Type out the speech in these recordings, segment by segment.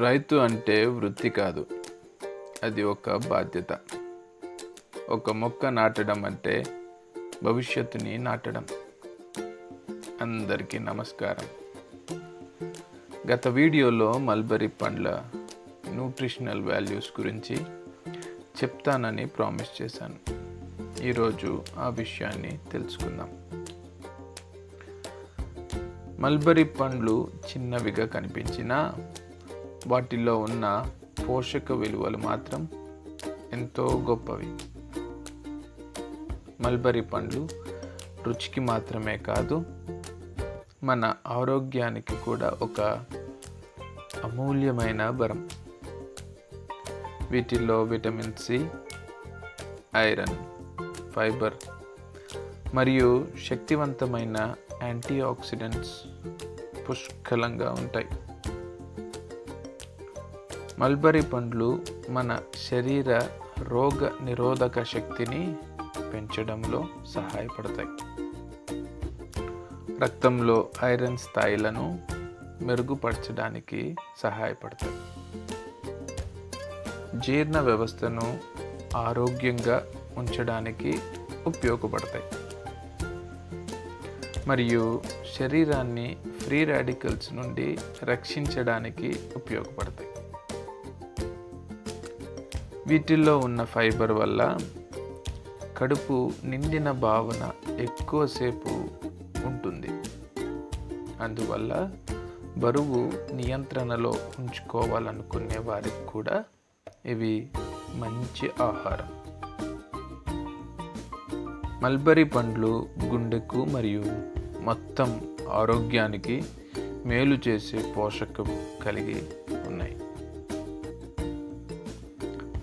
రైతు అంటే వృత్తి కాదు, అది ఒక బాధ్యత. ఒక మొక్క నాటడం అంటే భవిష్యత్తుని నాటడం. అందరికీ నమస్కారం. గత వీడియోలో మల్బరీ పండ్ల న్యూట్రిషనల్ వాల్యూస్ గురించి చెప్తానని ప్రామిస్ చేశాను. ఈరోజు ఆ విషయాన్ని తెలుసుకుందాం. మల్బరీ పండ్లు చిన్నవిగా కనిపించినా వాటిలో ఉన్న పోషక విలువలు మాత్రం ఎంతో గొప్పవి. మల్బరీ పండ్లు రుచికి మాత్రమే కాదు, మన ఆరోగ్యానికి కూడా ఒక అమూల్యమైన వరం. వీటిల్లో విటమిన్ సి, ఐరన్, ఫైబర్ మరియు శక్తివంతమైన యాంటీ ఆక్సిడెంట్స్ పుష్కలంగా ఉంటాయి. మల్బరీ పండ్లు మన శరీర రోగ నిరోధక శక్తిని పెంచడంలో సహాయపడతాయి. రక్తంలో ఐరన్ స్థాయిలను మెరుగుపరచడానికి సహాయపడతాయి. జీర్ణ వ్యవస్థను ఆరోగ్యంగా ఉంచడానికి ఉపయోగపడతాయి. మరియు శరీరాన్ని ఫ్రీ రాడికల్స్ నుండి రక్షించడానికి ఉపయోగపడతాయి. వీటిల్లో ఉన్న ఫైబర్ వల్ల కడుపు నిండిన భావన ఎక్కువసేపు ఉంటుంది. అందువల్ల బరువు నియంత్రణలో ఉంచుకోవాలనుకునే వారికి కూడా ఇవి మంచి ఆహారం. మల్బరీ పండ్లు గుండెకు మరియు మొత్తం ఆరోగ్యానికి మేలు చేసే పోషకం కలిగి ఉన్నాయి.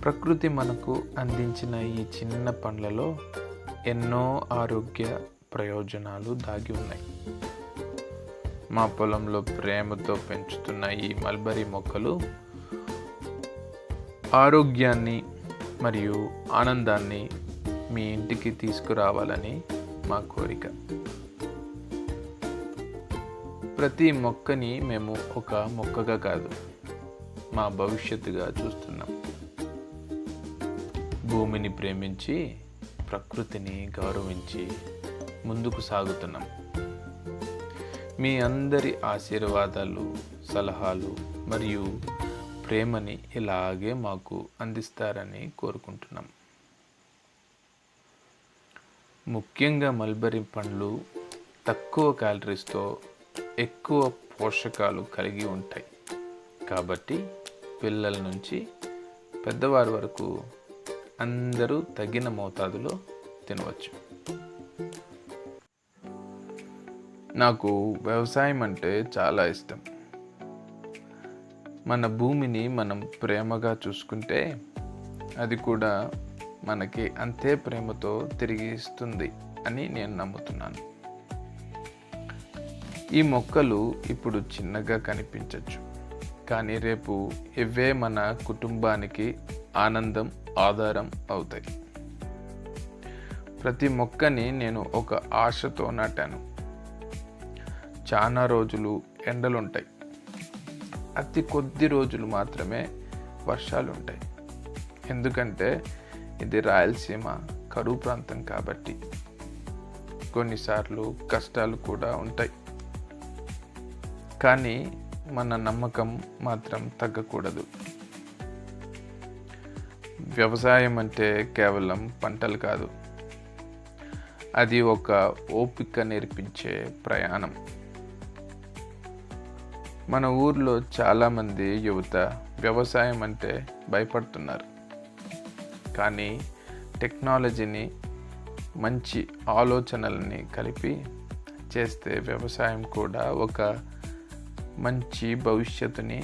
ప్రకృతి మనకు అందించిన ఈ చిన్న పండ్లలో ఎన్నో ఆరోగ్య ప్రయోజనాలు దాగి ఉన్నాయి. మా పొలంలో ప్రేమతో పెంచుతున్న ఈ మల్బరీ మొక్కలు ఆరోగ్యాన్ని మరియు ఆనందాన్ని మీ ఇంటికి తీసుకురావాలని మా కోరిక. ప్రతి మొక్కని మేము ఒక మొక్కగా కాదు, మా భవిష్యత్తుగా చూస్తున్నాం. భూమిని ప్రేమించి ప్రకృతిని గౌరవించి ముందుకు సాగుతున్నాం. మీ అందరి ఆశీర్వాదాలు, సలహాలు మరియు ప్రేమని ఇలాగే మాకు అందిస్తారని కోరుకుంటున్నాం. ముఖ్యంగా మల్బరీ పండ్లు తక్కువ క్యాలరీస్తో ఎక్కువ పోషకాలు కలిగి ఉంటాయి. కాబట్టి పిల్లల నుంచి పెద్దవారి వరకు అందరూ తగిన మోతాదులో తినవచ్చు. నాకు వ్యవసాయం అంటే చాలా ఇష్టం. మన భూమిని మనం ప్రేమగా చూసుకుంటే అది కూడా మనకి అంతే ప్రేమతో తిరిగి ఇస్తుంది అని నేను నమ్ముతున్నాను. ఈ మొక్కలు ఇప్పుడు చిన్నగా కనిపించవచ్చు, కానీ రేపు ఇవే మన కుటుంబానికి ఆనందం, ఆధారం అవుతాయి. ప్రతి మొక్కని నేను ఒక ఆశతో నాటాను. చాలా రోజులు ఎండలుంటాయి, అతి కొద్ది రోజులు మాత్రమే వర్షాలు ఉంటాయి. ఎందుకంటే ఇది రాయలసీమ కరువు ప్రాంతం కాబట్టి కొన్నిసార్లు కష్టాలు కూడా ఉంటాయి. కానీ మన నమ్మకం మాత్రం తగ్గకూడదు. వ్యవసాయం అంటే కేవలం పంటలు కాదు, అది ఒక ఓపిక నేర్పించే ప్రయాణం. మన ఊర్లో చాలామంది యువత వ్యవసాయం అంటే భయపడుతున్నారు. కానీ టెక్నాలజీని, మంచి ఆలోచనలని కలిపి చేస్తే వ్యవసాయం కూడా ఒక మంచి భవిష్యత్తుని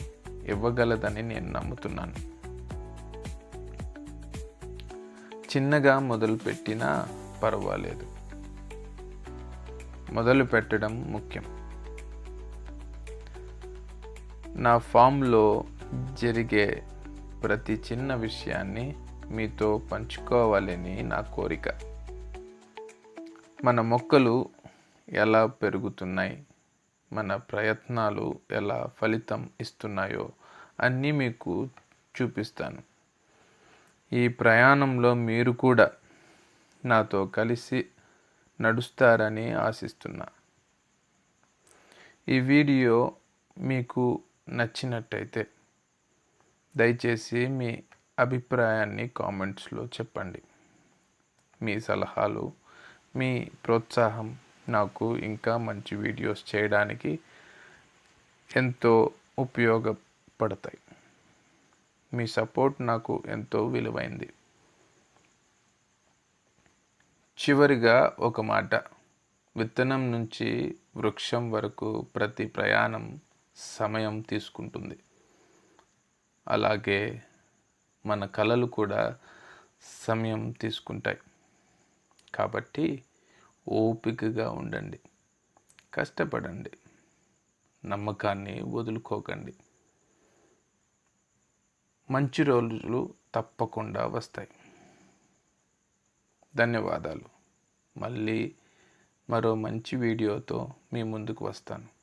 ఇవ్వగలదని నేను నమ్ముతున్నాను. చిన్నగా మొదలుపెట్టినా పర్వాలేదు, మొదలు పెట్టడం ముఖ్యం. నా ఫామ్లో జరిగే ప్రతి చిన్న విషయాన్ని మీతో పంచుకోవాలని నా కోరిక. మన మొక్కలు ఎలా పెరుగుతున్నాయి, మన ప్రయత్నాలు ఎలా ఫలితం ఇస్తున్నాయో అన్నీ మీకు చూపిస్తాను. ఈ ప్రయాణంలో మీరు కూడా నాతో కలిసి నడుస్తారని ఆశిస్తున్నా. ఈ వీడియో మీకు నచ్చినట్టయితే దయచేసి మీ అభిప్రాయాన్ని కామెంట్స్లో చెప్పండి. మీ సలహాలు, మీ ప్రోత్సాహం నాకు ఇంకా మంచి వీడియోస్ చేయడానికి ఎంతో ఉపయోగపడతాయి. మీ సపోర్ట్ నాకు ఎంతో విలువైంది. చివరిగా ఒక మాట, విత్తనం నుంచి వృక్షం వరకు ప్రతి ప్రయాణం సమయం తీసుకుంటుంది. అలాగే మన కలలు కూడా సమయం తీసుకుంటాయి. కాబట్టి ఓపికగా ఉండండి, కష్టపడండి, నమ్మకాన్ని వదులుకోకండి. మంచి రోజులు తప్పకుండా వస్తాయి. ధన్యవాదాలు. మళ్ళీ మరో మంచి వీడియోతో మీ ముందుకు వస్తాను.